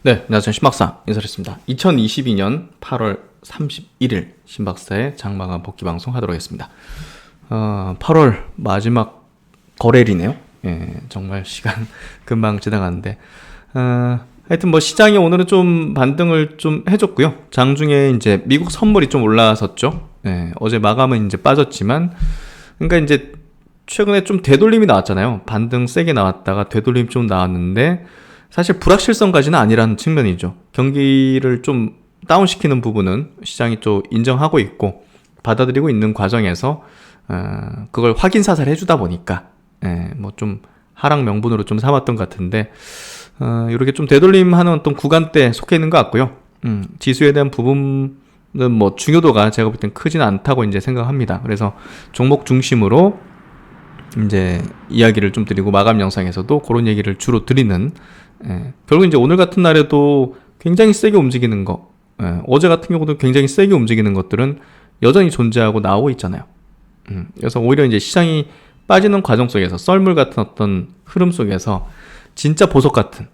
네, 안녕하세요. 신박사 인사드렸습니다. 2022년 8월 31일 신박사의 장마감 복귀 방송 하도록 하겠습니다. 8월 마지막 거래일이네요. 예, 정말 시간 금방 지나가는데 하여튼 뭐 시장이 오늘은 좀 반등을 좀 해줬고요. 장중에 이제 미국 선물이 좀 올라섰죠. 예, 어제 마감은 이제 빠졌지만 그러니까 이제 최근에 좀 되돌림이 나왔잖아요. 반등 세게 나왔다가 되돌림 좀 나왔는데 사실 불확실성까지는 아니라는 측면이죠. 경기를 좀 다운시키는 부분은 시장이 좀 인정하고 있고 받아들이고 있는 과정에서 그걸 확인 사살 해주다 보니까 뭐 좀 하락 명분으로 좀 삼았던 것 같은데 이렇게 좀 되돌림하는 어떤 구간대에 속해 있는 것 같고요. 지수에 대한 부분은 뭐 중요도가 제가 볼 땐 크진 않다고 이제 생각합니다. 그래서 종목 중심으로 이제 이야기를 좀 드리고 마감 영상에서도 그런 얘기를 주로 드리는 결국 이제 오늘 같은 날에도 굉장히 세게 움직이는 거 어제 같은 경우도 굉장히 세게 움직이는 것들은 여전히 존재하고 나오고 있잖아요. 그래서 오히려 이제 시장이 빠지는 과정 속에서 썰물 같은 어떤 흐름 속에서 진짜 보석 같은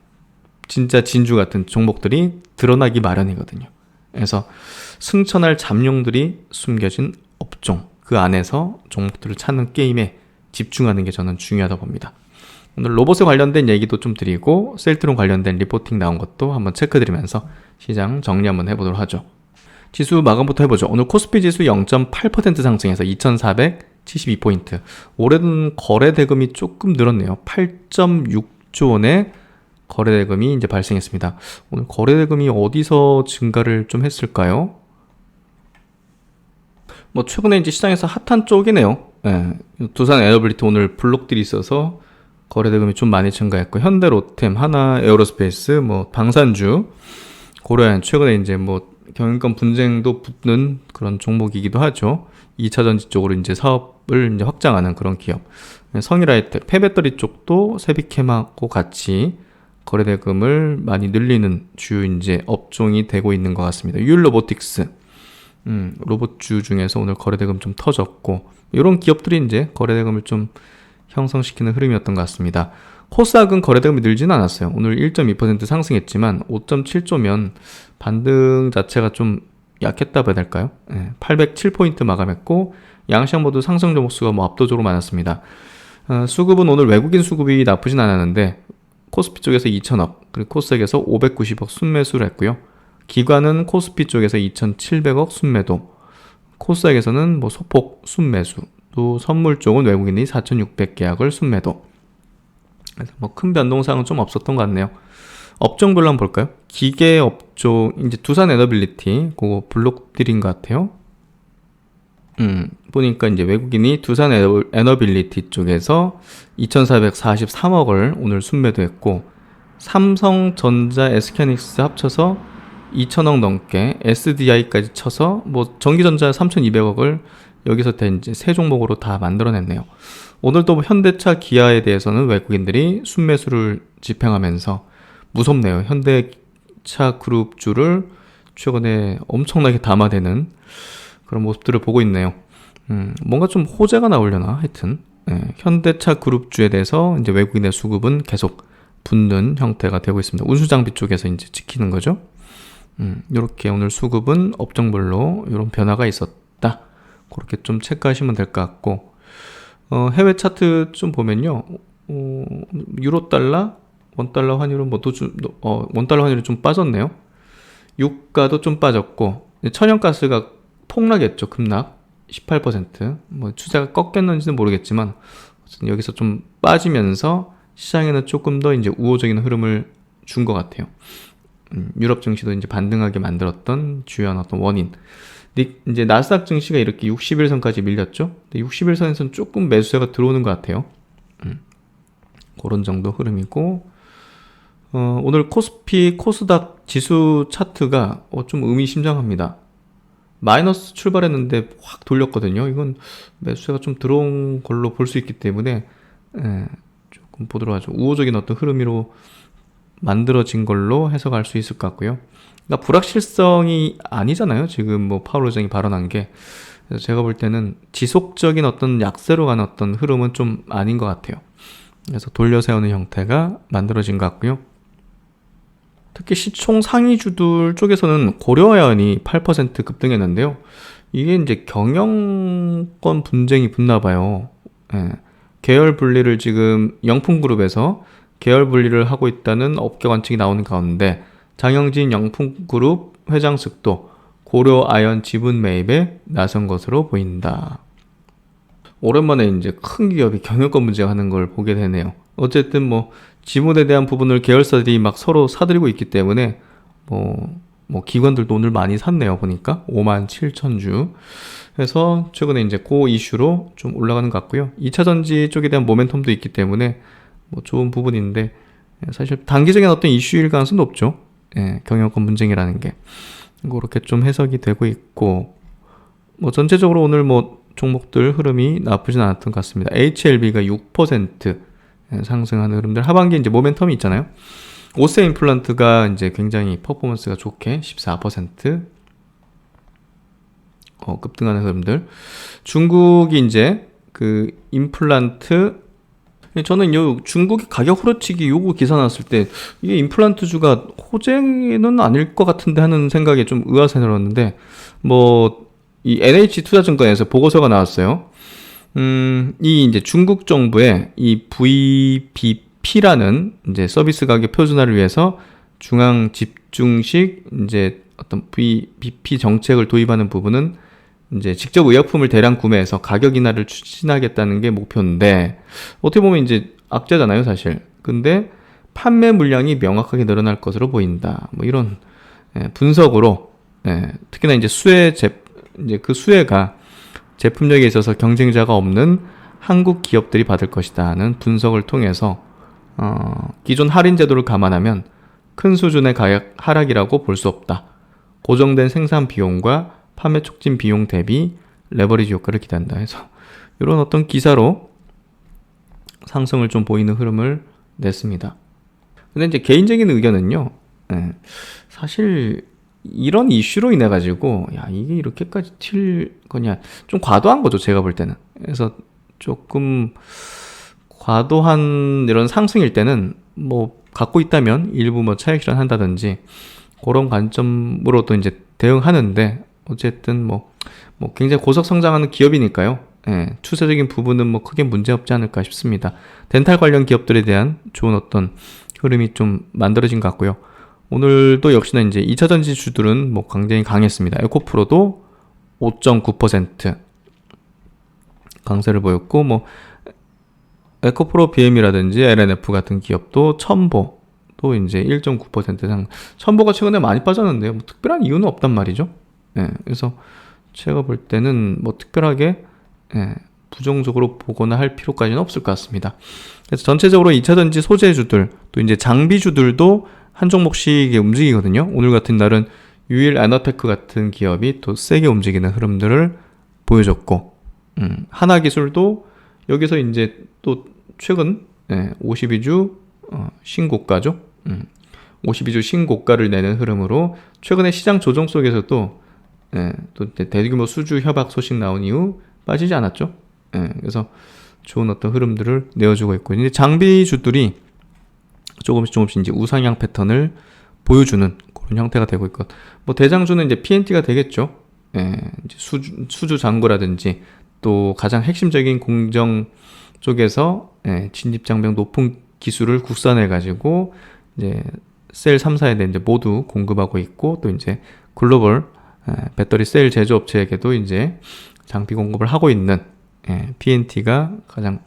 진짜 진주 같은 종목들이 드러나기 마련이거든요. 그래서 승천할 잠룡들이 숨겨진 업종 그 안에서 종목들을 찾는 게임에 집중하는 게 저는 중요하다고 봅니다. 오늘 로봇에 관련된 얘기도 좀 드리고 셀트론 관련된 리포팅 나온 것도 한번 체크드리면서 시장 정리 한번 해보도록 하죠. 지수 마감부터 해보죠. 오늘 코스피 지수 0.8% 상승해서 2472포인트. 올해는 거래 대금이 조금 늘었네요. 8.6조 원의 거래 대금이 이제 발생했습니다. 오늘 거래 대금이 어디서 증가를 좀 했을까요? 뭐 최근에 이제 시장에서 핫한 쪽이네요. 두산 에너빌리티 오늘 블록들이 있어서 거래 대금이 좀 많이 증가했고 현대 로템, 하나 에어로스페이스, 뭐 방산주, 고려한 최근에 이제 뭐 경영권 분쟁도 붙는 그런 종목이기도 하죠. 2차 전지 쪽으로 이제 사업을 이제 확장하는 그런 기업. 성일하이텍, 폐배터리 쪽도 세비캠하고 같이 거래 대금을 많이 늘리는 주요 이제 업종이 되고 있는 것 같습니다. 유일로보틱스, 로봇주 중에서 오늘 거래 대금 좀 터졌고 이런 기업들이 이제 거래 대금을 좀 형성시키는 흐름이었던 것 같습니다. 코스닥은 거래대금이 늘지는 않았어요. 오늘 1.2% 상승했지만 5.7조면 반등 자체가 좀 약했다고 해야 될까요? 807포인트 마감했고 양시장 모두 상승 종목수가 뭐 압도적으로 많았습니다. 수급은 오늘 외국인 수급이 나쁘진 않았는데 코스피 쪽에서 2천억 그리고 코스닥에서 590억 순매수를 했고요. 기관은 코스피 쪽에서 2,700억 순매도, 코스닥에서는 뭐 소폭 순매수, 또 선물 쪽은 외국인이 4,600계약을 순매도. 그래서 뭐 큰 변동사항은 좀 없었던 것 같네요. 업종별로 한번 볼까요? 기계 업종, 이제 두산 에너빌리티, 그거 블록들인 것 같아요. 보니까 이제 외국인이 두산 에너빌리티 쪽에서 2,443억을 오늘 순매도했고, 삼성전자, SK하이닉스 합쳐서 2,000억 넘게, SDI까지 쳐서 뭐 전기전자 3,200억을 여기서 이제 세 종목으로 다 만들어냈네요. 오늘도 현대차, 기아에 대해서는 외국인들이 순매수를 집행하면서 무섭네요. 현대차 그룹주를 최근에 엄청나게 담아대는 그런 모습들을 보고 있네요. 뭔가 좀 호재가 나오려나 하여튼 현대차 그룹주에 대해서 이제 외국인의 수급은 계속 붙는 형태가 되고 있습니다. 운수장비 쪽에서 이제 지키는 거죠. 이렇게 오늘 수급은 업종별로 이런 변화가 있었다. 그렇게 좀 체크하시면 될 것 같고, 해외 차트 좀 보면요, 유로 달러, 원달러 환율은 원달러 환율이 좀 빠졌네요. 유가도 좀 빠졌고, 천연가스가 폭락했죠. 급락 18%. 뭐 추세가 꺾였는지는 모르겠지만 여기서 좀 빠지면서 시장에는 조금 더 이제 우호적인 흐름을 준 것 같아요. 유럽 증시도 이제 반등하게 만들었던 주요한 어떤 원인. 이제 나스닥 증시가 이렇게 60일선까지 밀렸죠. 근데 60일선에서는 조금 매수세가 들어오는 것 같아요. 그런 정도 흐름이고, 오늘 코스피, 코스닥 지수 차트가 좀 의미심장합니다. 마이너스 출발했는데 확 돌렸거든요. 이건 매수세가 좀 들어온 걸로 볼 수 있기 때문에 조금 보도록 하죠. 우호적인 어떤 흐름으로 만들어진 걸로 해석할 수 있을 것 같고요. 그러니까 불확실성이 아니잖아요. 지금 뭐 파월 의장이 발언한 게. 그래서 제가 볼 때는 지속적인 어떤 약세로 가는 어떤 흐름은 좀 아닌 것 같아요. 그래서 돌려 세우는 형태가 만들어진 것 같고요. 특히 시총 상위주들 쪽에서는 고려아연이 8% 급등했는데요. 이게 이제 경영권 분쟁이 붙나 봐요. 예. 계열 분리를 지금 영풍그룹에서 계열 분리를 하고 있다는 업계 관측이 나오는 가운데 장영진 영풍그룹 회장 측도 고려아연 지분 매입에 나선 것으로 보인다. 오랜만에 이제 큰 기업이 경영권 문제하는 걸 보게 되네요. 어쨌든 뭐 지분에 대한 부분을 계열사들이 막 서로 사들이고 있기 때문에 뭐 기관들도 오늘 많이 샀네요. 보니까 57,000주. 그래서 최근에 이제 그 이슈로 좀 올라가는 것 같고요. 2차 전지 쪽에 대한 모멘텀도 있기 때문에 뭐 좋은 부분인데 사실 단기적인 어떤 이슈일 가능성도 높죠. 예, 경영권 분쟁이라는 게 그렇게 좀 해석이 되고 있고 뭐 전체적으로 오늘 뭐 종목들 흐름이 나쁘진 않았던 것 같습니다. HLB가 6% 상승하는 흐름들 하반기 이제 모멘텀이 있잖아요. 오세 임플란트가 이제 굉장히 퍼포먼스가 좋게 14% 급등하는 흐름들. 중국이 이제 그 임플란트 저는 요 중국의 가격 후려치기 요거 기사 나왔을 때 이게 임플란트주가 호재는 아닐 것 같은데 하는 생각에 좀 의아스러웠는데 뭐 이 NH투자증권에서 보고서가 나왔어요. 이 이제 중국 정부의 이 VBP라는 이제 서비스 가격 표준화를 위해서 중앙 집중식 이제 어떤 VBP 정책을 도입하는 부분은 이제 직접 의약품을 대량 구매해서 가격 인하를 추진하겠다는 게 목표인데 어떻게 보면 이제 악재잖아요, 사실. 근데 판매 물량이 명확하게 늘어날 것으로 보인다. 뭐 이런 분석으로 특히나 이제 이제 그 수혜가 제품력에 있어서 경쟁자가 없는 한국 기업들이 받을 것이다는 분석을 통해서 기존 할인 제도를 감안하면 큰 수준의 가격 하락이라고 볼 수 없다. 고정된 생산 비용과 판매 촉진 비용 대비 레버리지 효과를 기대한다 해서 이런 어떤 기사로 상승을 좀 보이는 흐름을 냈습니다. 근데 이제 개인적인 의견은요, 사실 이런 이슈로 인해 가지고 야 이게 이렇게까지 튈 거냐 좀 과도한 거죠, 제가 볼 때는. 그래서 조금 과도한 이런 상승일 때는 뭐 갖고 있다면 일부 뭐 차익 실현한다든지 그런 관점으로 또 이제 대응하는데 어쨌든 뭐 굉장히 고속 성장하는 기업이니까요. 추세적인 부분은 뭐 크게 문제 없지 않을까 싶습니다. 덴탈 관련 기업들에 대한 좋은 어떤 흐름이 좀 만들어진 것 같고요. 오늘도 역시나 이제 2차 전지 주들은 뭐 굉장히 강했습니다. 에코프로도 5.9% 강세를 보였고 뭐 에코프로 BM이라든지 LNF 같은 기업도 첨보도 이제 1.9% 상. 첨보가 최근에 많이 빠졌는데요. 뭐 특별한 이유는 없단 말이죠. 그래서 제가 볼 때는 뭐 특별하게 부정적으로 보거나 할 필요까지는 없을 것 같습니다. 그래서 전체적으로 2차 전지 소재주들 또 이제 장비주들도 한 종목씩 움직이거든요. 오늘 같은 날은 유일 에너테크 같은 기업이 또 세게 움직이는 흐름들을 보여줬고, 하나기술도 여기서 이제 또 최근 52주 신고가죠. 52주 신고가를 내는 흐름으로 최근에 시장 조정 속에서도 또 대규모 수주 협약 소식 나온 이후 빠지지 않았죠. 그래서 좋은 어떤 흐름들을 내어주고 있고, 이제 장비주들이 조금씩 이제 우상향 패턴을 보여주는 그런 형태가 되고 있고, 뭐 대장주는 이제 PNT가 되겠죠. 이제 수주 잔고라든지 또 가장 핵심적인 공정 쪽에서 진입 장벽 높은 기술을 국산해 가지고 이제 셀 3사에 이제 모두 공급하고 있고, 또 이제 글로벌 배터리 셀 제조업체에게도 이제 장비 공급을 하고 있는 PNT가 가장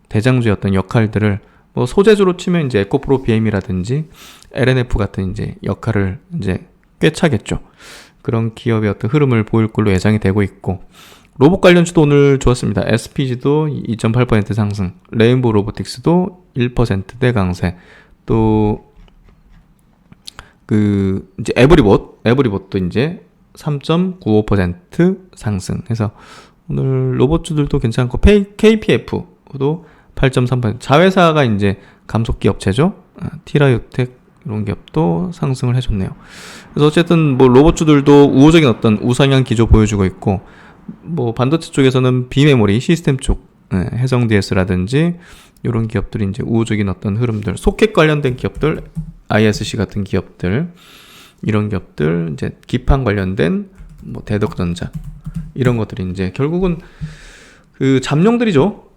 대장주의 어떤 역할들을 뭐 소재주로 치면 이제 에코프로 BM이라든지 LNF 같은 이제 역할을 이제 꿰차겠죠. 그런 기업의 어떤 흐름을 보일 걸로 예상이 되고 있고, 로봇 관련주도 오늘 좋았습니다. SPG도 2.8% 상승, 레인보우 로보틱스도 1%대 강세, 또 그 이제 에브리봇도 이제 3.95% 상승 해서 오늘 로봇주들도 괜찮고, KPF도 8.3%. 자회사가 이제 감속기 업체죠. 티라유텍 이런 기업도 상승을 해줬네요. 그래서 어쨌든 뭐 로봇주들도 우호적인 어떤 우상향 기조 보여주고 있고, 뭐 반도체 쪽에서는 비메모리 시스템 쪽 해성 DS라든지 이런 기업들이 이제 우호적인 어떤 흐름들, 소켓 관련된 기업들, ISC 같은 기업들, 이런 기업들, 이제 기판 관련된 뭐 대덕전자 이런 것들이 이제 결국은 그 잠룡들이죠.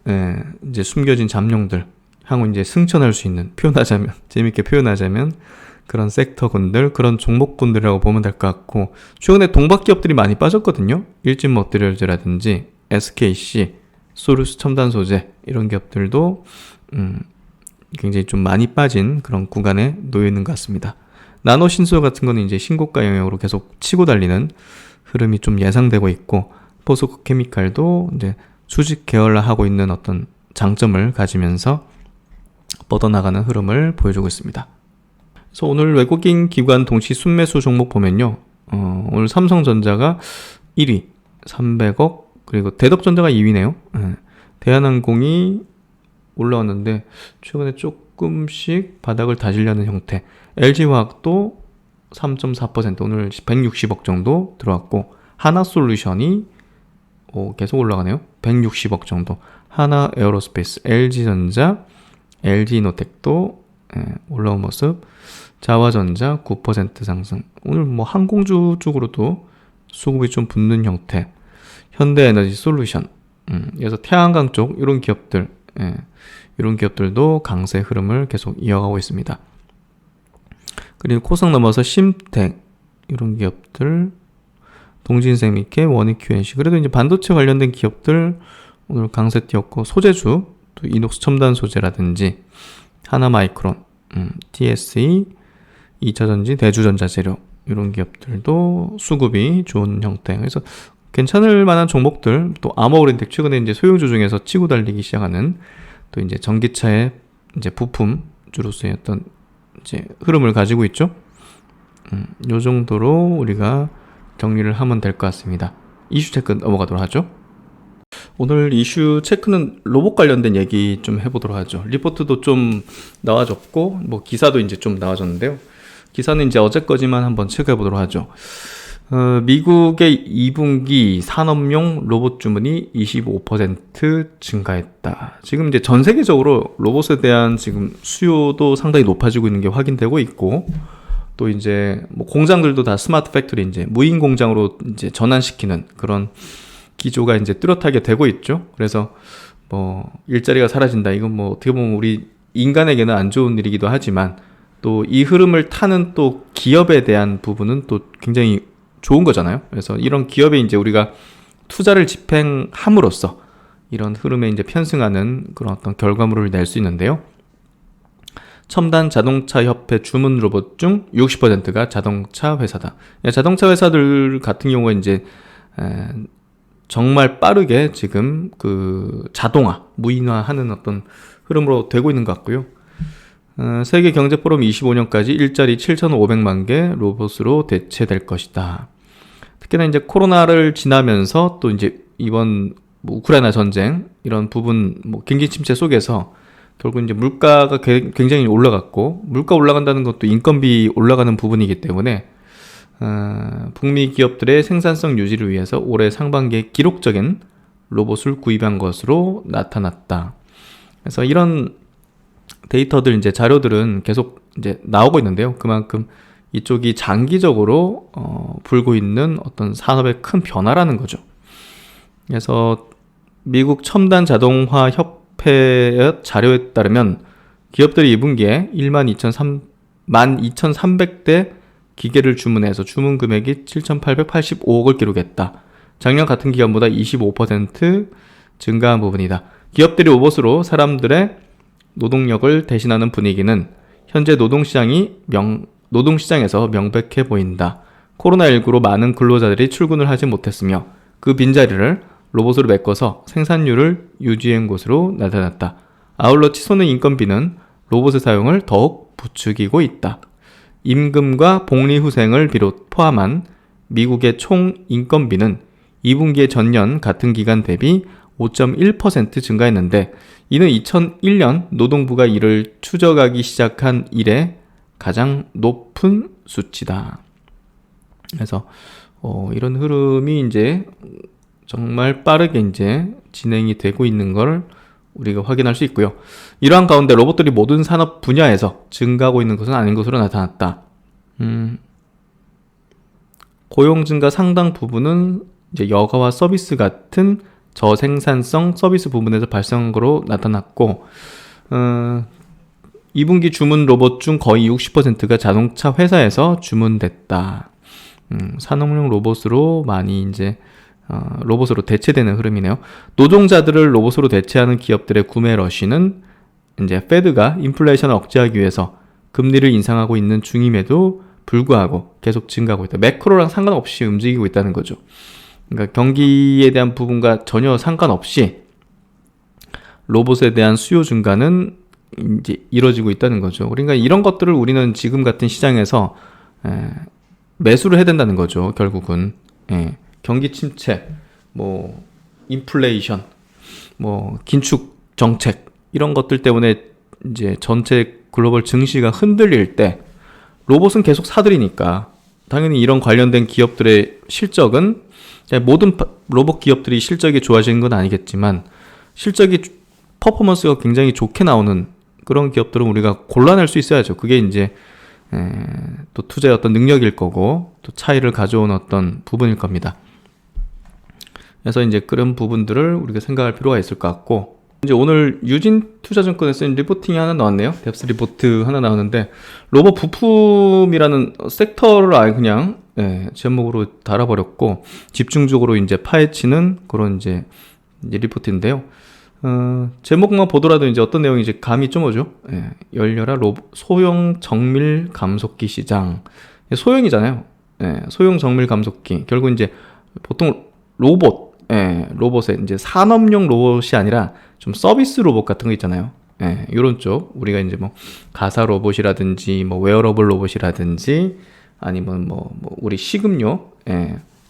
이제 숨겨진 잠룡들 향후 이제 승천할 수 있는, 표현하자면 재밌게 표현하자면 그런 섹터군들, 그런 종목군들이라고 보면 될 것 같고, 최근에 동박 기업들이 많이 빠졌거든요. 일진 머티리얼즈라든지 SKC, 소루스 첨단 소재 이런 기업들도 굉장히 좀 많이 빠진 그런 구간에 놓여 있는 것 같습니다. 나노 신소 같은 거는 이제 신고가 영역으로 계속 치고 달리는 흐름이 좀 예상되고 있고, 포스코 케미칼도 이제 수직 계열화하고 있는 어떤 장점을 가지면서 뻗어나가는 흐름을 보여주고 있습니다. 그래서 오늘 외국인 기관 동시 순매수 종목 보면요, 오늘 삼성전자가 1위 300억, 그리고 대덕전자가 2위네요. 대한항공이 올라왔는데 최근에 조금씩 바닥을 다지려는 형태. LG화학도 3.4%, 오늘 160억 정도 들어왔고, 하나솔루션이 계속 올라가네요. 160억 정도. 하나에어로스페이스, LG전자, LG이노텍도 올라온 모습. 자화전자 9% 상승. 오늘 뭐 항공주 쪽으로도 수급이 좀 붙는 형태. 현대에너지 솔루션, 그래서 태양광 쪽 이런 기업들, 이런 기업들도 강세 흐름을 계속 이어가고 있습니다. 그리고 코스닥 넘어서 심텍 이런 기업들, 동진생미케, 원익QNC, 그래도 이제 반도체 관련된 기업들 오늘 강세 띄었고, 소재주 또 이녹스 첨단 소재라든지 하나마이크론, TSE, 2차전지, 대주전자재료 이런 기업들도 수급이 좋은 형태. 그래서 괜찮을 만한 종목들, 또 아머오렌텍 최근에 이제 소형주 중에서 치고 달리기 시작하는, 또 이제 전기차의 이제 부품주로서의 어떤 이제 흐름을 가지고 있죠. 요 정도로 우리가 정리를 하면 될 것 같습니다. 이슈 체크 넘어가도록 하죠. 오늘 이슈 체크는 로봇 관련된 얘기 좀 해보도록 하죠. 리포트도 좀 나와줬고, 뭐 기사도 이제 좀 나와줬는데요. 기사는 이제 어제까지만 한번 체크해 보도록 하죠. 미국의 2분기 산업용 로봇 주문이 25% 증가했다. 지금 이제 전 세계적으로 로봇에 대한 지금 수요도 상당히 높아지고 있는 게 확인되고 있고, 또 이제 뭐 공장들도 다 스마트 팩토리, 이제 무인 공장으로 이제 전환시키는 그런 기조가 이제 뚜렷하게 되고 있죠. 그래서 뭐 일자리가 사라진다, 이건 뭐 어떻게 보면 우리 인간에게는 안 좋은 일이기도 하지만, 또 이 흐름을 타는 또 기업에 대한 부분은 또 굉장히 좋은 거잖아요. 그래서 이런 기업에 이제 우리가 투자를 집행함으로써 이런 흐름에 이제 편승하는 그런 어떤 결과물을 낼 수 있는데요. 첨단 자동차 협회 주문 로봇 중 60%가 자동차 회사다. 자동차 회사들 같은 경우에 이제 정말 빠르게 지금 그 자동화, 무인화하는 어떤 흐름으로 되고 있는 것 같고요. 세계 경제 포럼 25년까지 일자리 7,500만 개 로봇으로 대체될 것이다. 특히나 이제 코로나를 지나면서 또 이제 이번 뭐 우크라이나 전쟁 이런 부분, 뭐 경기 침체 속에서 결국 이제 물가가 굉장히 올라갔고, 물가 올라간다는 것도 인건비 올라가는 부분이기 때문에 북미 기업들의 생산성 유지를 위해서 올해 상반기에 기록적인 로봇을 구입한 것으로 나타났다. 그래서 이런 데이터들, 이제 자료들은 계속 이제 나오고 있는데요. 그만큼 이쪽이 장기적으로 불고 있는 어떤 산업의 큰 변화라는 거죠. 그래서 미국 첨단 자동화 협회의 자료에 따르면 기업들이 2분기에 12,300대 기계를 주문해서 주문 금액이 7,885억을 기록했다. 작년 같은 기간보다 25% 증가한 부분이다. 기업들이 로봇으로 사람들의 노동력을 대신하는 분위기는 현재 노동시장에서 명백해 보인다. 코로나19로 많은 근로자들이 출근을 하지 못했으며 그 빈자리를 로봇으로 메꿔서 생산률을 유지한 것으로 나타났다. 아울러 치솟는 인건비는 로봇의 사용을 더욱 부추기고 있다. 임금과 복리후생을 포함한 미국의 총 인건비는 2분기의 전년 같은 기간 대비 5.1% 증가했는데, 이는 2001년 노동부가 이를 추적하기 시작한 이래 가장 높은 수치다. 그래서 이런 흐름이 이제 정말 빠르게 이제 진행이 되고 있는 걸 우리가 확인할 수 있고요. 이러한 가운데 로봇들이 모든 산업 분야에서 증가하고 있는 것은 아닌 것으로 나타났다. 고용 증가 상당 부분은 이제 여가와 서비스 같은 저생산성 서비스 부분에서 발생한 것으로 나타났고, 2분기 주문 로봇 중 거의 60%가 자동차 회사에서 주문됐다. 산업용 로봇으로 많이 이제 로봇으로 대체되는 흐름이네요. 노동자들을 로봇으로 대체하는 기업들의 구매 러쉬는 이제 페드가 인플레이션을 억제하기 위해서 금리를 인상하고 있는 중임에도 불구하고 계속 증가하고 있다. 매크로랑 상관없이 움직이고 있다는 거죠. 그러니까 경기에 대한 부분과 전혀 상관없이 로봇에 대한 수요 증가는 이제 이뤄지고 있다는 거죠. 그러니까 이런 것들을 우리는 지금 같은 시장에서 매수를 해야 된다는 거죠. 결국은 경기 침체, 뭐 인플레이션, 뭐 긴축 정책 이런 것들 때문에 이제 전체 글로벌 증시가 흔들릴 때 로봇은 계속 사들이니까 당연히 이런 관련된 기업들의 실적은 모든 로봇 기업들이 실적이 좋아지는 건 아니겠지만 실적이 퍼포먼스가 굉장히 좋게 나오는 그런 기업들은 우리가 골라낼 수 있어야죠. 그게 이제 또 투자의 어떤 능력일 거고 또 차이를 가져온 어떤 부분일 겁니다. 그래서 이제 그런 부분들을 우리가 생각할 필요가 있을 것 같고, 이제 오늘 유진투자증권에서 리포팅이 하나 나왔네요. 뎁스 리포트 하나 나왔는데 로봇 부품이라는 섹터를 아예 그냥 제목으로 달아버렸고 집중적으로 이제 파헤치는 그런 이제 리포트인데요. 제목만 보더라도 이제 어떤 내용인지 감이 좀 오죠. 열려라 소형 정밀 감속기 시장. 소형이잖아요. 소형 정밀 감속기. 결국 이제 보통 로봇에 이제 산업용 로봇이 아니라 좀 서비스 로봇 같은 거 있잖아요. 이런 쪽 우리가 이제 뭐 가사 로봇이라든지 뭐 웨어러블 로봇이라든지 아니면 뭐 우리 식음료,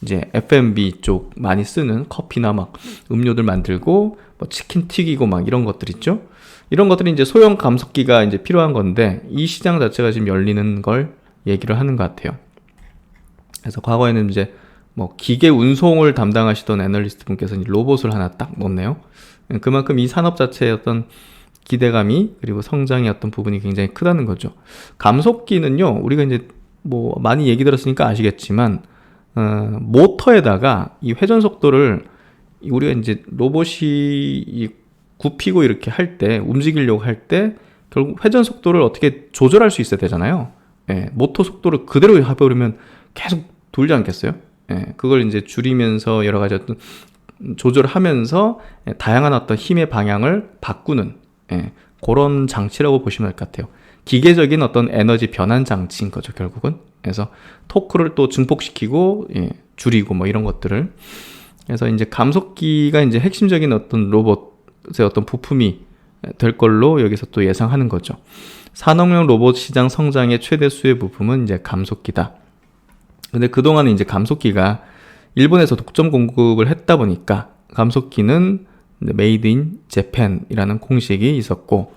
이제 F&B 쪽 많이 쓰는 커피나 막 음료들 만들고 뭐 치킨 튀기고 막 이런 것들 있죠. 이런 것들이 이제 소형 감속기가 이제 필요한 건데 이 시장 자체가 지금 열리는 걸 얘기를 하는 것 같아요. 그래서 과거에는 이제 뭐 기계 운송을 담당하시던 애널리스트 분께서 로봇을 하나 딱 넣었네요. 그만큼 이 산업 자체의 어떤 기대감이 그리고 성장의 어떤 부분이 굉장히 크다는 거죠. 감속기는요, 우리가 이제 뭐 많이 얘기 들었으니까 아시겠지만 모터에다가 이 회전 속도를 우리가 이제 로봇이 굽히고 이렇게 할 때 움직이려고 할 때 결국 회전 속도를 어떻게 조절할 수 있어야 되잖아요. 모터 속도를 그대로 해버리면 계속 돌지 않겠어요? 그걸 이제 줄이면서 여러 가지 어떤 조절하면서 다양한 어떤 힘의 방향을 바꾸는 그런 장치라고 보시면 될 것 같아요. 기계적인 어떤 에너지 변환 장치인 거죠, 결국은. 그래서 토크를 또 증폭시키고 줄이고 뭐 이런 것들을. 그래서 이제 감속기가 이제 핵심적인 어떤 로봇의 어떤 부품이 될 걸로 여기서 또 예상하는 거죠. 산업용 로봇 시장 성장의 최대 수혜 부품은 이제 감속기다. 근데 그동안은 이제 감속기가 일본에서 독점 공급을 했다 보니까 감속기는 메이드 인 재팬이라는 공식이 있었고,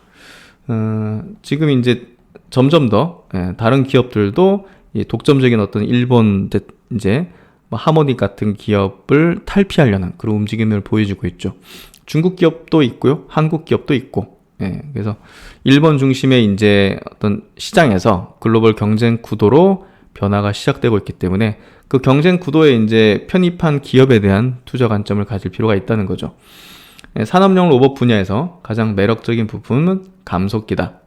지금 이제 점점 더 다른 기업들도 독점적인 어떤 일본 이제 뭐 하모닉 같은 기업을 탈피하려는 그런 움직임을 보여주고 있죠. 중국 기업도 있고요, 한국 기업도 있고, 그래서 일본 중심의 이제 어떤 시장에서 글로벌 경쟁 구도로 변화가 시작되고 있기 때문에 그 경쟁 구도에 이제 편입한 기업에 대한 투자 관점을 가질 필요가 있다는 거죠. 산업용 로봇 분야에서 가장 매력적인 부품은 감속기다.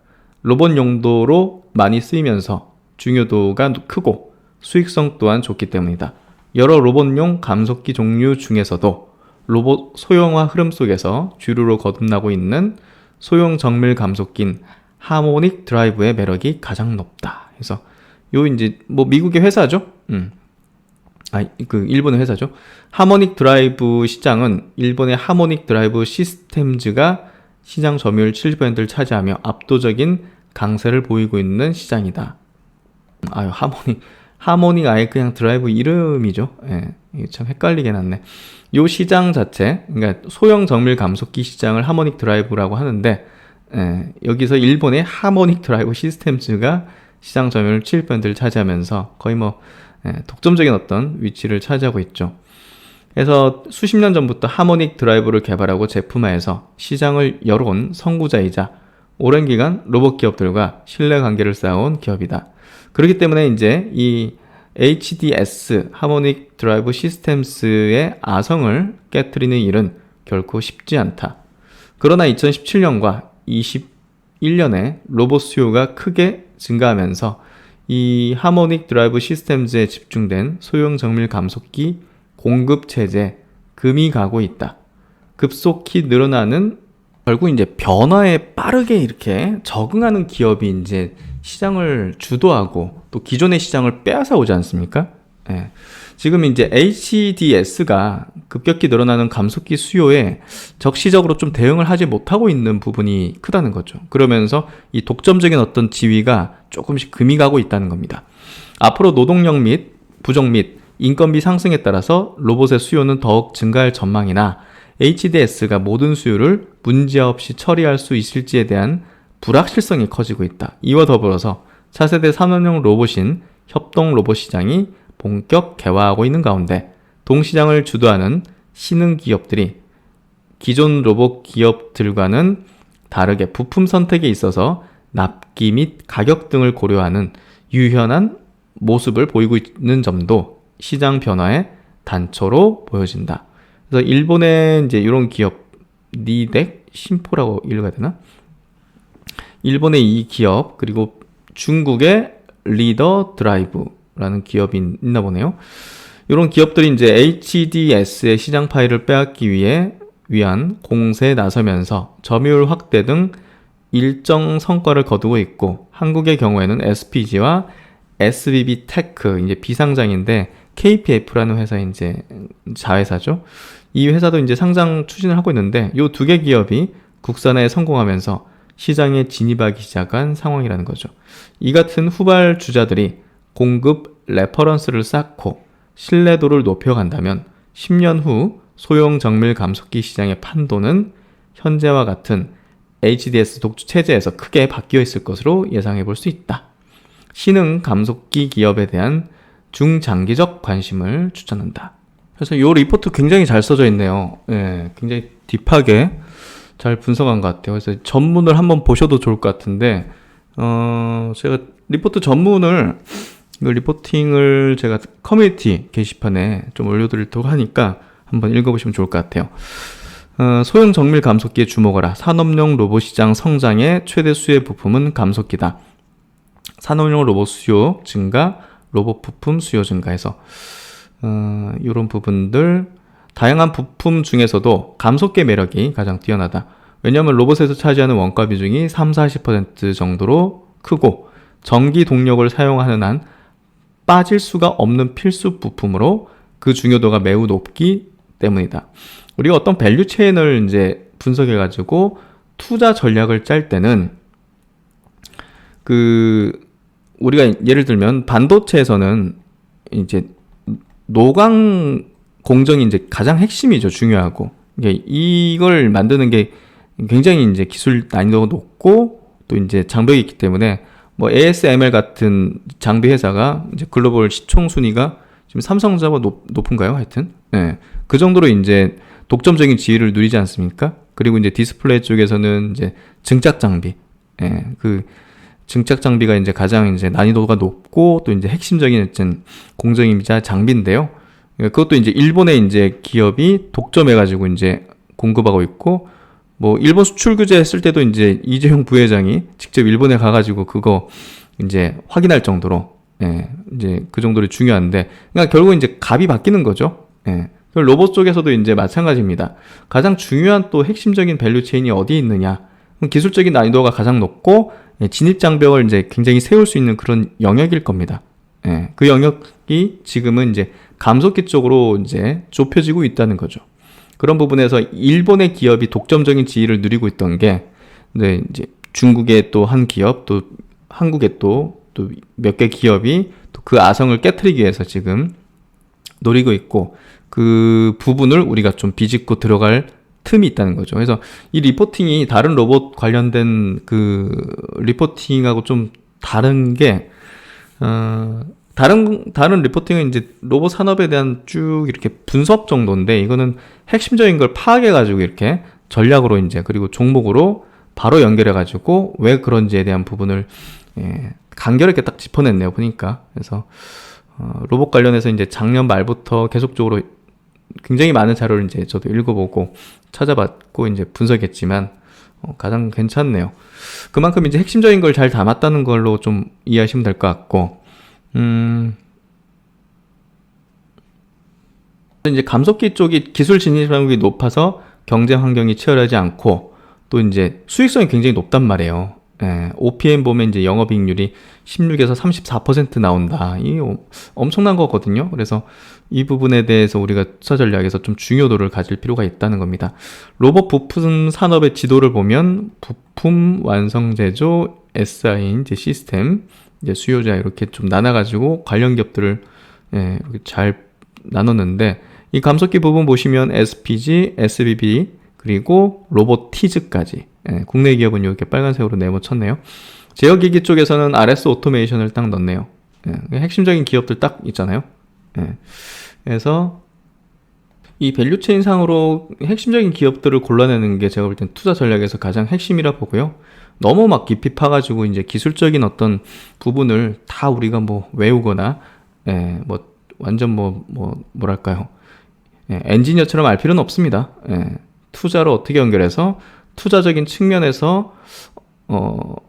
로봇 용도로 많이 쓰이면서 중요도가 크고 수익성 또한 좋기 때문이다. 여러 로봇용 감속기 종류 중에서도 로봇 소형화 흐름 속에서 주류로 거듭나고 있는 소형 정밀 감속기인 하모닉 드라이브의 매력이 가장 높다. 그래서 요 이제 뭐 미국의 회사죠. 그 일본의 회사죠. 하모닉 드라이브 시장은 일본의 하모닉 드라이브 시스템즈가 시장 점유율 70%를 차지하며 압도적인 강세를 보이고 있는 시장이다. 하모닉 아예 그냥 드라이브 이름이죠. 이게 참 헷갈리게 났네. 요 시장 자체, 그러니까 소형 정밀 감속기 시장을 하모닉 드라이브라고 하는데, 여기서 일본의 하모닉 드라이브 시스템즈가 시장 점유율 70%를 차지하면서 거의 뭐 독점적인 어떤 위치를 차지하고 있죠. 그래서 수십 년 전부터 하모닉 드라이브를 개발하고 제품화해서 시장을 열어온 선구자이자 오랜 기간 로봇 기업들과 신뢰 관계를 쌓아온 기업이다. 그렇기 때문에 이제 이 HDS, 하모닉 드라이브 시스템스의 아성을 깨트리는 일은 결코 쉽지 않다. 그러나 2017년과 21년에 로봇 수요가 크게 증가하면서 이 하모닉 드라이브 시스템즈에 집중된 소형 정밀 감속기 공급 체제 금이 가고 있다. 급속히 늘어나는 결국 이제 변화에 빠르게 이렇게 적응하는 기업이 이제 시장을 주도하고 또 기존의 시장을 빼앗아 오지 않습니까? 예. 지금 이제 HDS가 급격히 늘어나는 감속기 수요에 적시적으로 좀 대응을 하지 못하고 있는 부분이 크다는 거죠. 그러면서 이 독점적인 어떤 지위가 조금씩 금이 가고 있다는 겁니다. 앞으로 노동력 및 부족 및 인건비 상승에 따라서 로봇의 수요는 더욱 증가할 전망이나 HDS가 모든 수요를 문제없이 처리할 수 있을지에 대한 불확실성이 커지고 있다. 이와 더불어서 차세대 산업용 로봇인 협동 로봇 시장이 본격 개화하고 있는 가운데 동시장을 주도하는 신흥 기업들이 기존 로봇 기업들과는 다르게 부품 선택에 있어서 납기 및 가격 등을 고려하는 유연한 모습을 보이고 있는 점도 시장 변화의 단초로 보여진다. 그래서 일본의 이제 이런 기업 니덱 심포라고 읽어야 되나? 일본의 이 기업 그리고 중국의 리더 드라이브라는 기업이 있나 보네요. 이런 기업들이 이제 HDS의 시장 파일을 빼앗기 위한 공세에 나서면서 점유율 확대 등 일정 성과를 거두고 있고 한국의 경우에는 SPG와 SBB 테크 이제 비상장인데 KPF라는 회사 이제 자회사죠. 이 회사도 이제 상장 추진을 하고 있는데 이 두 개 기업이 국산화에 성공하면서 시장에 진입하기 시작한 상황이라는 거죠. 이 같은 후발 주자들이 공급 레퍼런스를 쌓고 신뢰도를 높여간다면 10년 후 소형 정밀 감속기 시장의 판도는 현재와 같은 HDS 독주 체제에서 크게 바뀌어 있을 것으로 예상해 볼 수 있다. 신흥 감속기 기업에 대한 중장기적 관심을 추천한다. 그래서 이 리포트 굉장히 잘 써져 있네요. 예, 굉장히 딥하게 잘 분석한 것 같아요. 그래서 전문을 한번 보셔도 좋을 것 같은데, 제가 리포트 전문을, 리포팅을 제가 커뮤니티 게시판에 좀 올려드리도록 하니까 한번 읽어보시면 좋을 것 같아요. 소형 정밀 감속기에 주목하라. 산업용 로봇 시장 성장의 최대 수혜 부품은 감속기다. 산업용 로봇 수요 증가, 로봇 부품 수요 증가해서 이런 부분들 다양한 부품 중에서도 감속기의 매력이 가장 뛰어나다. 왜냐하면 로봇에서 차지하는 원가 비중이 30-40% 정도로 크고 전기 동력을 사용하는 한 빠질 수가 없는 필수 부품으로 그 중요도가 매우 높기 때문이다. 우리가 어떤 밸류 체인을 이제 분석해 가지고 투자 전략을 짤 때는 우리가 예를 들면 반도체에서는 이제 노광 공정이 이제 가장 핵심이죠. 중요하고. 이걸 만드는 게 굉장히 이제 기술 난이도가 높고 또 이제 장벽이 있기 때문에 뭐 ASML 같은 장비 회사가 이제 글로벌 시총 순위가 지금 삼성전자보다 높은가요? 하여튼. 네. 그 정도로 이제 독점적인 지위를 누리지 않습니까? 그리고 이제 디스플레이 쪽에서는 이제 증착 장비. 예. 증착 장비가 이제 가장 이제 난이도가 높고 또 이제 핵심적인 공정이자 장비인데요. 그것도 이제 일본의 이제 기업이 독점해가지고 이제 공급하고 있고, 뭐 일본 수출 규제 했을 때도 이제 이재용 부회장이 직접 일본에 가가지고 그거 이제 확인할 정도로, 예, 이제 그 정도로 중요한데, 그러니까 결국 이제 값이 바뀌는 거죠. 예. 로봇 쪽에서도 이제 마찬가지입니다. 가장 중요한 또 핵심적인 밸류 체인이 어디에 있느냐? 기술적인 난이도가 가장 높고 진입 장벽을 이제 굉장히 세울 수 있는 그런 영역일 겁니다. 예, 그 영역이 지금은 이제 감속기 쪽으로 이제 좁혀지고 있다는 거죠. 그런 부분에서 일본의 기업이 독점적인 지위를 누리고 있던 게, 네, 이제 중국의 또 한 기업, 또 한국의 또 몇 개 기업이 또 그 아성을 깨트리기 위해서 지금 노리고 있고, 그 부분을 우리가 좀 비집고 들어갈 틈이 있다는 거죠. 그래서 이 리포팅이 다른 로봇 관련된 그 리포팅하고 좀 다른 게, 다른 리포팅은 이제 로봇 산업에 대한 쭉 이렇게 분석 정도인데, 이거는 핵심적인 걸 파악해가지고 이렇게 전략으로 이제, 그리고 종목으로 바로 연결해가지고 왜 그런지에 대한 부분을 간결하게 딱 짚어냈네요, 보니까. 그래서 로봇 관련해서 이제 작년 말부터 계속적으로 굉장히 많은 자료를 이제 저도 읽어보고 찾아봤고 이제 분석했지만 가장 괜찮네요. 그만큼 이제 핵심적인 걸 잘 담았다는 걸로 좀 이해하시면 될 것 같고, 이제 감속기 쪽이 기술 진입률이 높아서 경쟁 환경이 치열하지 않고 또 이제 수익성이 굉장히 높단 말이에요. OPM 보면 이제 영업이익률이 16에서 34% 나온다. 이 엄청난 거거든요. 그래서 이 부분에 대해서 우리가 투자 전략에서 좀 중요도를 가질 필요가 있다는 겁니다. 로봇 부품 산업의 지도를 보면 부품 완성 제조, SI 이제 시스템, 이제 수요자 이렇게 좀 나눠가지고 관련 기업들을 이렇게 잘 나눴는데, 이 감속기 부분 보시면 SPG, SBB 그리고 로보티즈까지 국내 기업은 이렇게 빨간색으로 네모쳤네요. 제어기기 쪽에서는 RS 오토메이션을 딱 넣었네요. 핵심적인 기업들 딱 있잖아요. 그래서 이 밸류체인 상으로 핵심적인 기업들을 골라내는 게 제가 볼 땐 투자 전략에서 가장 핵심이라 보고요. 너무 막 깊이 파가지고 이제 기술적인 어떤 부분을 다 우리가 뭐 외우거나 뭐 완전 뭐랄까요, 엔지니어처럼 알 필요는 없습니다. 투자로 어떻게 연결해서 투자적인 측면에서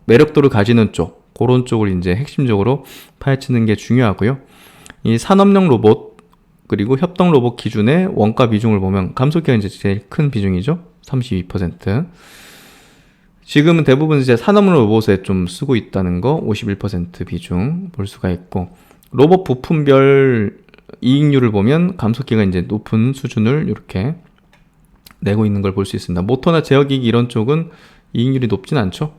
매력도를 가지는 쪽, 그런 쪽을 이제 핵심적으로 파헤치는 게 중요하고요. 이 산업용 로봇 그리고 협동 로봇 기준의 원가 비중을 보면 감속기가 이제 제일 큰 비중이죠. 32%. 지금은 대부분 이제 산업용 로봇에 좀 쓰고 있다는 거 51% 비중 볼 수가 있고, 로봇 부품별 이익률을 보면 감속기가 이제 높은 수준을 이렇게 내고 있는 걸 볼 수 있습니다. 모터나 제어기기 이런 쪽은 이익률이 높진 않죠.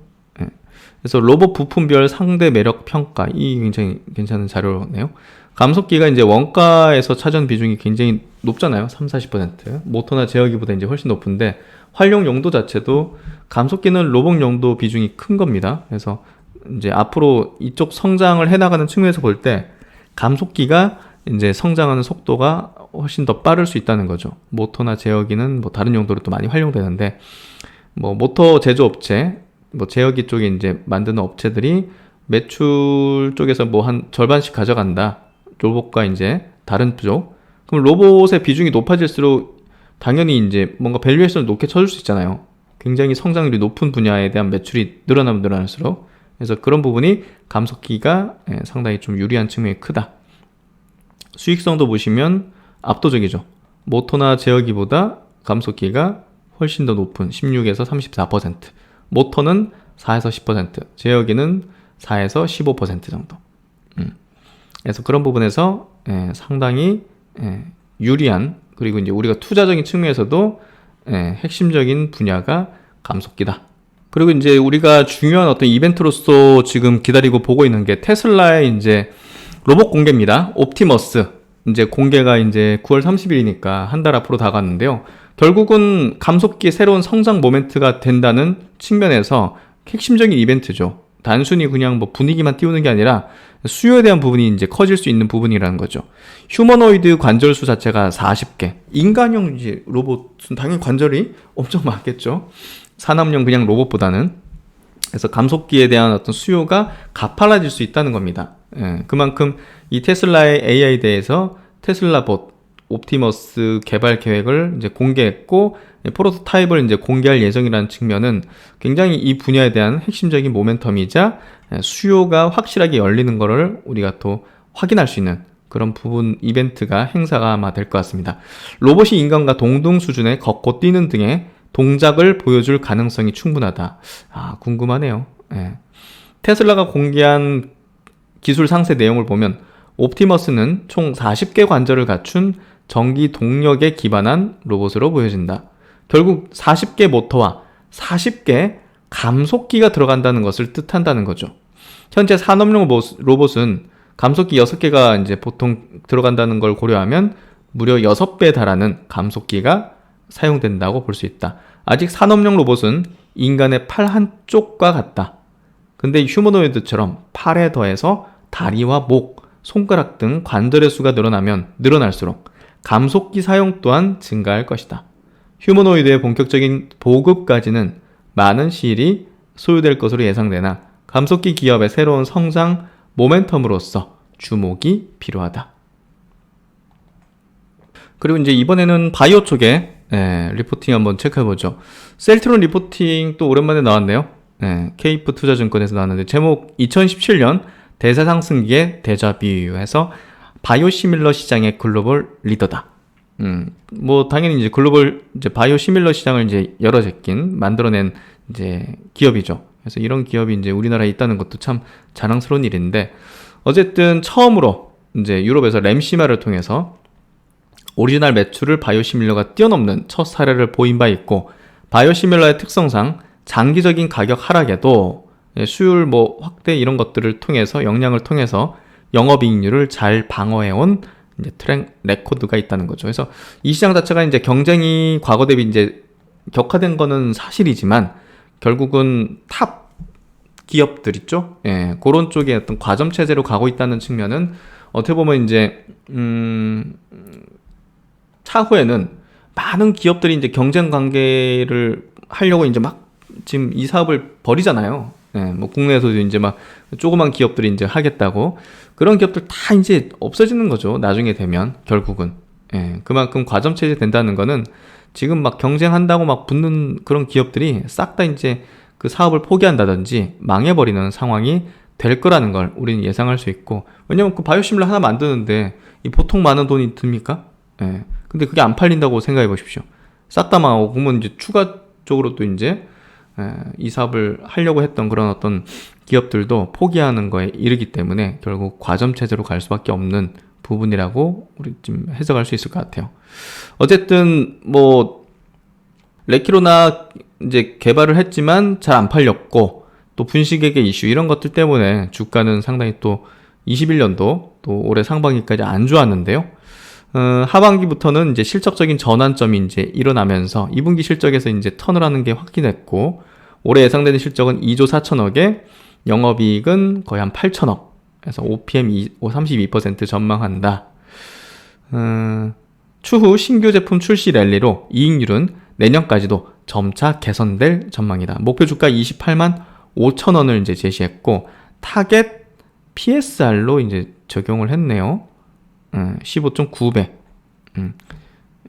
그래서 로봇 부품별 상대 매력 평가, 이 굉장히 괜찮은 자료네요. 감속기가 이제 원가에서 차지하는 비중이 굉장히 높잖아요. 30-40%. 모터나 제어기보다 이제 훨씬 높은데, 활용 용도 자체도 감속기는 로봇 용도 비중이 큰 겁니다. 그래서 이제 앞으로 이쪽 성장을 해나가는 측면에서 볼 때 감속기가 이제 성장하는 속도가 훨씬 더 빠를 수 있다는 거죠. 모터나 제어기는 뭐 다른 용도로 또 많이 활용되는데, 뭐 모터 제조업체, 뭐 제어기 쪽에 이제 만드는 업체들이 매출 쪽에서 뭐 한 절반씩 가져간다. 로봇과 이제 다른 쪽. 그럼 로봇의 비중이 높아질수록 당연히 이제 뭔가 밸류에이션을 높게 쳐줄 수 있잖아요. 굉장히 성장률이 높은 분야에 대한 매출이 늘어나면 늘어날수록. 그래서 그런 부분이 감속기가 상당히 좀 유리한 측면이 크다. 수익성도 보시면 압도적이죠. 모터나 제어기보다 감속기가 훨씬 더 높은 16에서 34%, 모터는 4에서 10%, 제어기는 4에서 15% 정도. 그래서 그런 부분에서 상당히 유리한, 그리고 이제 우리가 투자적인 측면에서도 핵심적인 분야가 감속기다. 그리고 이제 우리가 중요한 어떤 이벤트로서 지금 기다리고 보고 있는 게 테슬라의 이제 로봇 공개입니다. 옵티머스. 이제 공개가 이제 9월 30일이니까 한 달 앞으로 다가왔는데요. 결국은 감속기의 새로운 성장 모멘트가 된다는 측면에서 핵심적인 이벤트죠. 단순히 그냥 뭐 분위기만 띄우는 게 아니라 수요에 대한 부분이 이제 커질 수 있는 부분이라는 거죠. 휴머노이드 관절수 자체가 40개. 인간형 이제 로봇은 당연히 관절이 엄청 많겠죠. 산업용 그냥 로봇보다는. 그래서 감속기에 대한 어떤 수요가 가팔라질 수 있다는 겁니다. 그만큼 이 테슬라의 AI에 대해서 테슬라봇 옵티머스 개발 계획을 이제 공개했고, 프로토타입을 이제 공개할 예정이라는 측면은 굉장히 이 분야에 대한 핵심적인 모멘텀이자 수요가 확실하게 열리는 것을 우리가 또 확인할 수 있는 그런 부분 이벤트가 행사가 아마 될 것 같습니다. 로봇이 인간과 동등 수준의 걷고 뛰는 등의 동작을 보여줄 가능성이 충분하다. 궁금하네요. 테슬라가 공개한 기술 상세 내용을 보면 옵티머스는 총 40개 관절을 갖춘 전기 동력에 기반한 로봇으로 보여진다. 결국 40개 모터와 40개 감속기가 들어간다는 것을 뜻한다는 거죠. 현재 산업용 로봇은 감속기 6개가 이제 보통 들어간다는 걸 고려하면 무려 6배에 달하는 감속기가 사용된다고 볼 수 있다. 아직 산업용 로봇은 인간의 팔 한쪽과 같다. 근데 휴머노이드처럼 팔에 더해서 다리와 목, 손가락 등 관절의 수가 늘어나면 늘어날수록 감속기 사용 또한 증가할 것이다. 휴머노이드의 본격적인 보급까지는 많은 시일이 소요될 것으로 예상되나 감속기 기업의 새로운 성장 모멘텀으로서 주목이 필요하다. 그리고 이제 이번에는 바이오 쪽에 리포팅 한번 체크해보죠. 셀트론 리포팅 또 오랜만에 나왔네요. 케이프 투자증권에서 나왔는데 제목 2017년 대사상승기의 데자뷰에서 바이오시밀러 시장의 글로벌 리더다. 뭐 당연히 이제 글로벌 이제 바이오시밀러 시장을 이제 열어 제낀 만들어낸 이제 기업이죠. 그래서 이런 기업이 이제 우리나라에 있다는 것도 참 자랑스러운 일인데 어쨌든 처음으로 이제 유럽에서 램시마를 통해서 오리지널 매출을 바이오시밀러가 뛰어넘는 첫 사례를 보인 바 있고 바이오시밀러의 특성상 장기적인 가격 하락에도 수율 뭐 확대 이런 것들을 통해서 역량을 통해서 영업이익률을 잘 방어해온 이제 트랙 레코드가 있다는 거죠. 그래서 이 시장 자체가 이제 경쟁이 과거 대비 이제 격화된 거는 사실이지만 결국은 탑 기업들 있죠. 그런 쪽에 어떤 과점 체제로 가고 있다는 측면은 어떻게 보면 이제 차후에는 많은 기업들이 이제 경쟁 관계를 하려고 이제 막 지금 이 사업을 벌이잖아요. 뭐 국내에서도 이제 막 조그만 기업들이 이제 하겠다고 그런 기업들 다 이제 없어지는 거죠. 나중에 되면 결국은 그만큼 과점 체제 된다는 거는 지금 막 경쟁한다고 막 붙는 그런 기업들이 싹 다 이제 그 사업을 포기한다든지 망해버리는 상황이 될 거라는 걸 우리는 예상할 수 있고 왜냐면 그 바이오시밀러 하나 만드는데 이 보통 많은 돈이 듭니까? 근데 그게 안 팔린다고 생각해 보십시오. 싹 다 망하고 그러면 이제 추가적으로 또 이제 이 사업을 하려고 했던 그런 어떤 기업들도 포기하는 거에 이르기 때문에 결국 과점 체제로 갈 수밖에 없는 부분이라고 우리 좀 해석할 수 있을 것 같아요. 어쨌든 뭐 레키로나 이제 개발을 했지만 잘 안 팔렸고 또 분식회계 이슈 이런 것들 때문에 주가는 상당히 또 21년도 또 올해 상반기까지 안 좋았는데요. 하반기부터는 이제 실적적인 전환점이 이제 일어나면서 2분기 실적에서 이제 턴을 하는 게 확인됐고 올해 예상되는 실적은 2조 4천억에 영업이익은 거의 한 8천억 그래서 OPM 32% 전망한다. 추후 신규 제품 출시 랠리로 이익률은 내년까지도 점차 개선될 전망이다. 목표 주가 28만 5천 원을 이제 제시했고 타겟 PSR로 이제 적용을 했네요. 15.9배.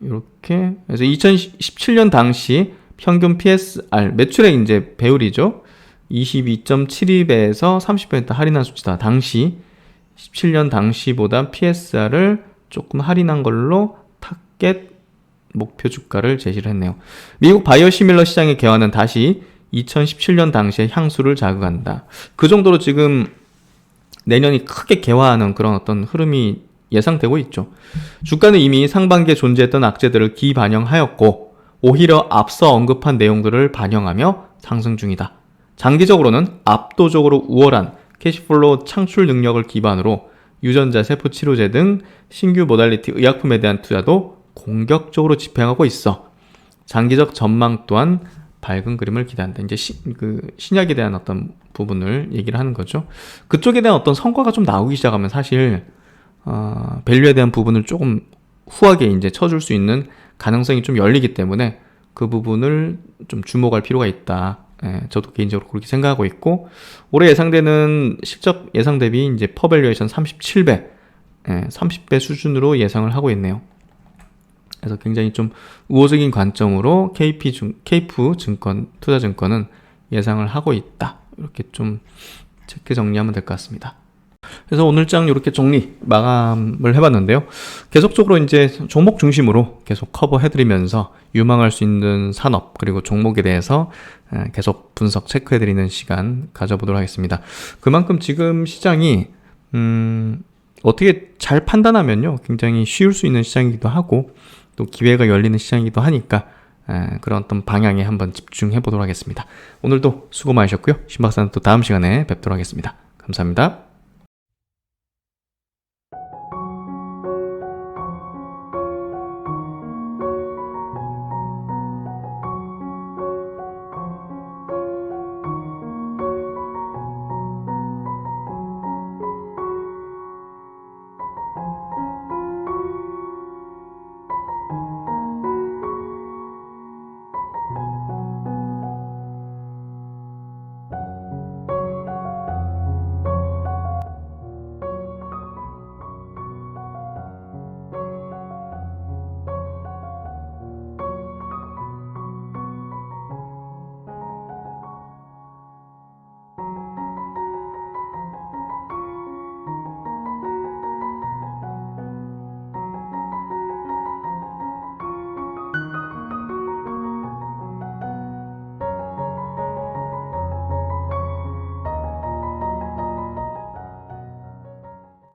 이렇게 그래서 2017년 당시 평균 PSR 매출액 이제 배율이죠. 22.72배에서 30% 할인한 수치다. 당시 17년 당시보다 PSR을 조금 할인한 걸로 타겟 목표 주가를 제시를 했네요. 미국 바이오시밀러 시장의 개화는 다시 2017년 당시의 향수를 자극한다. 그 정도로 지금 내년이 크게 개화하는 그런 어떤 흐름이 예상되고 있죠. 주가는 이미 상반기에 존재했던 악재들을 기반영하였고 오히려 앞서 언급한 내용들을 반영하며 상승 중이다. 장기적으로는 압도적으로 우월한 캐시플로우 창출 능력을 기반으로 유전자 세포 치료제 등 신규 모달리티 의약품에 대한 투자도 공격적으로 집행하고 있어. 장기적 전망 또한 밝은 그림을 기대한다. 이제 신약에 대한 어떤 부분을 얘기를 하는 거죠. 그쪽에 대한 어떤 성과가 좀 나오기 시작하면 사실 밸류에 대한 부분을 조금 후하게 이제 쳐줄 수 있는 가능성이 좀 열리기 때문에 그 부분을 좀 주목할 필요가 있다. 저도 개인적으로 그렇게 생각하고 있고 올해 예상되는 실적 예상 대비 이제 퍼밸류에이션 37배, 30배 수준으로 예상을 하고 있네요. 그래서 굉장히 좀 우호적인 관점으로 케이프 증권, 투자증권은 예상을 하고 있다. 이렇게 좀 체크 정리하면 될 것 같습니다. 그래서 오늘 장 이렇게 정리 마감을 해봤는데요. 계속적으로 이제 종목 중심으로 계속 커버해드리면서 유망할 수 있는 산업 그리고 종목에 대해서 계속 분석 체크해드리는 시간 가져보도록 하겠습니다. 그만큼 지금 시장이 어떻게 잘 판단하면요 굉장히 쉬울 수 있는 시장이기도 하고 또 기회가 열리는 시장이기도 하니까 그런 어떤 방향에 한번 집중해 보도록 하겠습니다. 오늘도 수고 많으셨고요. 신박사는 또 다음 시간에 뵙도록 하겠습니다. 감사합니다.